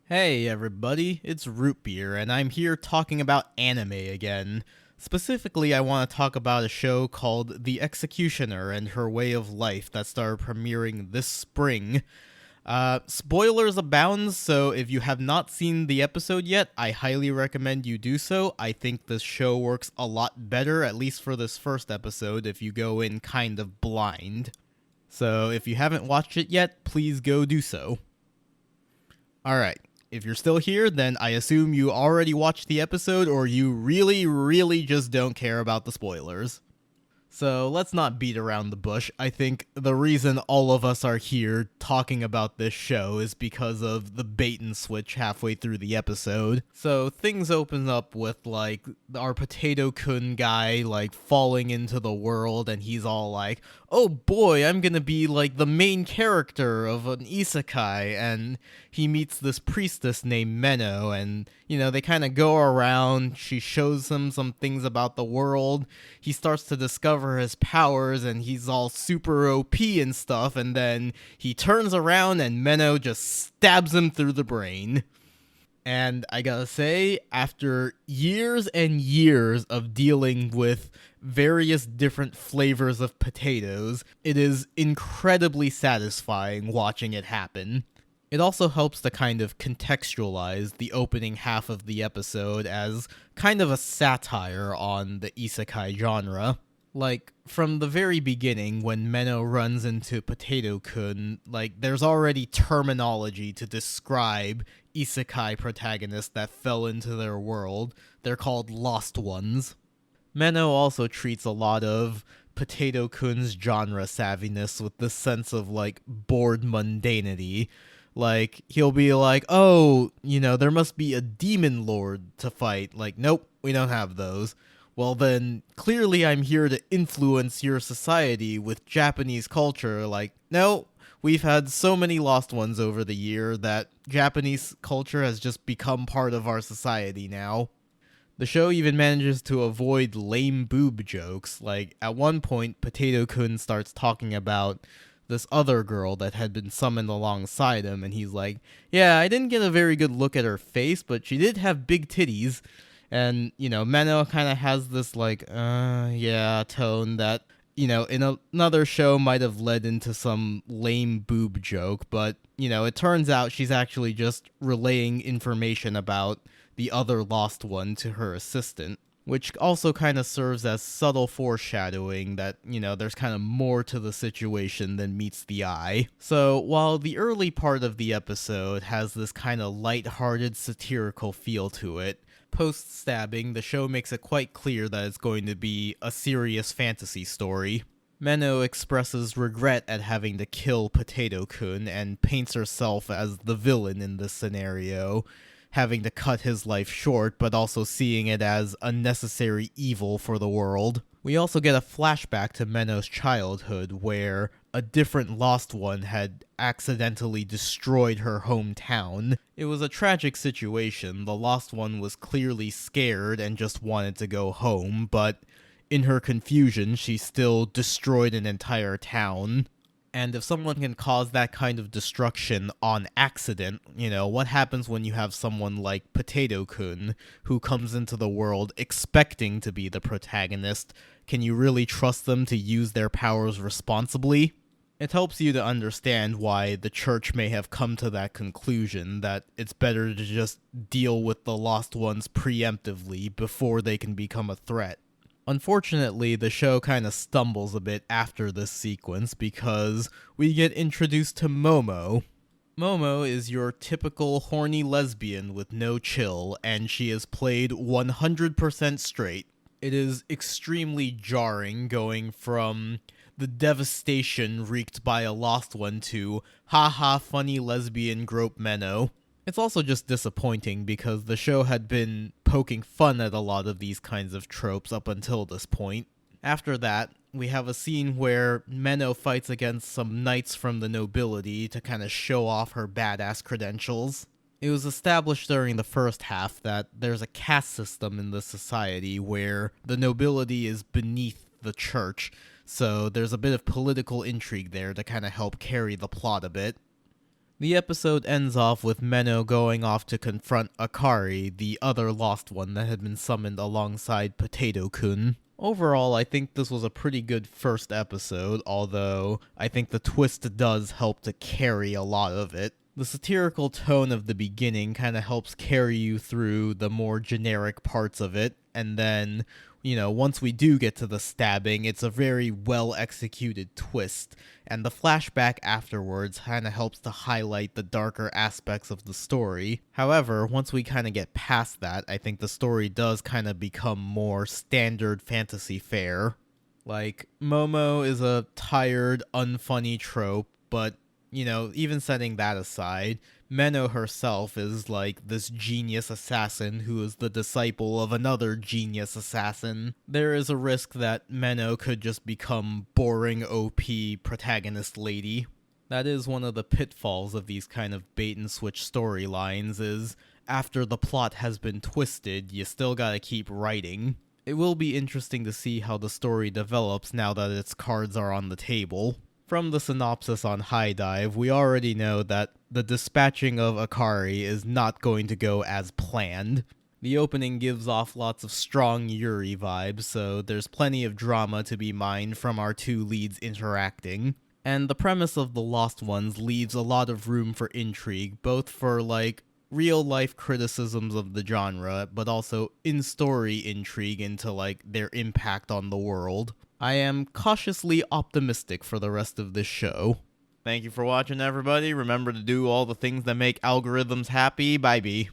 Hey everybody, it's Root Beer, and I'm here talking about anime again. Specifically, I want to talk about a show called The Executioner and Her Way of Life that started premiering this spring. Spoilers abound, so if you have not seen the episode yet, I highly recommend you do so. I think this show works a lot better, at least for this first episode, if you go in kind of blind. So if you haven't watched it yet, please go do so. Alright, if you're still here, then I assume you already watched the episode or you really just don't care about the spoilers. So let's not beat around the bush. I think the reason all of us are here talking about this show is because of the bait and switch halfway through the episode. So things open up with like our Potato Kun guy like falling into the world and he's all like, "Oh boy, I'm gonna be like the main character of an isekai," and he meets this priestess named Menno, and they kind of go around. She shows him some things about the world. He starts to discover his powers, and he's all super OP and stuff, and then he turns around and Menno just stabs him through the brain. And I gotta say, after years and years of dealing with various different flavors of potatoes, it is incredibly satisfying watching it happen. It also helps to kind of contextualize the opening half of the episode as kind of a satire on the isekai genre. Like, from the very beginning, when Menno runs into Potato Kun, like, there's already terminology to describe isekai protagonists that fell into their world. They're called Lost Ones. Menno also treats a lot of Potato Kun's genre savviness with this sense of, like, bored mundanity. Like, he'll be like, "Oh, there must be a demon lord to fight." Like, nope, we don't have those. Well, then, clearly I'm here to influence your society with Japanese culture. Like, no, we've had so many lost ones over the year that Japanese culture has just become part of our society now. The show even manages to avoid lame boob jokes. Like, at one point, Potato Kun starts talking about this other girl that had been summoned alongside him, and he's like, "Yeah, I didn't get a very good look at her face, but she did have big titties." And, Menno kind of has this, like, yeah, tone that, in another show might have led into some lame boob joke, but, it turns out she's actually just relaying information about the other lost one to her assistant, which also kind of serves as subtle foreshadowing that, there's kind of more to the situation than meets the eye. So, while the early part of the episode has this kind of light-hearted satirical feel to it, post-stabbing, the show makes it quite clear that it's going to be a serious fantasy story. Menno expresses regret at having to kill Potato Kun and paints herself as the villain in this scenario, having to cut his life short, but also seeing it as a necessary evil for the world. We also get a flashback to Menno's childhood, where a different Lost One had accidentally destroyed her hometown. It was a tragic situation. The Lost One was clearly scared and just wanted to go home, but in her confusion, she still destroyed an entire town. And if someone can cause that kind of destruction on accident, what happens when you have someone like Potato Kun, who comes into the world expecting to be the protagonist? Can you really trust them to use their powers responsibly? It helps you to understand why the church may have come to that conclusion, that it's better to just deal with the lost ones preemptively before they can become a threat. Unfortunately, the show kind of stumbles a bit after this sequence because we get introduced to Momo. Momo is your typical horny lesbian with no chill, and she is played 100% straight. It is extremely jarring going from the devastation wreaked by a lost one to haha funny lesbian grope Menno. It's also just disappointing because the show had been poking fun at a lot of these kinds of tropes up until this point. After that, we have a scene where Menno fights against some knights from the nobility to kind of show off her badass credentials. It was established during the first half that there's a caste system in the society where the nobility is beneath the church, so there's a bit of political intrigue there to kind of help carry the plot a bit. The episode ends off with Menno going off to confront Akari, the other lost one that had been summoned alongside Potato-kun. Overall, I think this was a pretty good first episode, although I think the twist does help to carry a lot of it. The satirical tone of the beginning kind of helps carry you through the more generic parts of it, and then, once we do get to the stabbing, it's a very well executed twist, and the flashback afterwards kind of helps to highlight the darker aspects of the story. However, once we kind of get past that, I think the story does kind of become more standard fantasy fare. Like, Momo is a tired, unfunny trope, but even setting that aside, Menno herself is like this genius assassin who is the disciple of another genius assassin. There is a risk that Menno could just become boring OP protagonist lady. That is one of the pitfalls of these kind of bait and switch storylines, is after the plot has been twisted, you still gotta keep writing. It will be interesting to see how the story develops now that its cards are on the table. From the synopsis on High Dive, we already know that the dispatching of Akari is not going to go as planned. The opening gives off lots of strong Yuri vibes, so there's plenty of drama to be mined from our two leads interacting. And the premise of The Lost Ones leaves a lot of room for intrigue, both for, real-life criticisms of the genre, but also in-story intrigue into, their impact on the world. I am cautiously optimistic for the rest of this show. Thank you for watching, everybody. Remember to do all the things that make algorithms happy. Bye-bye.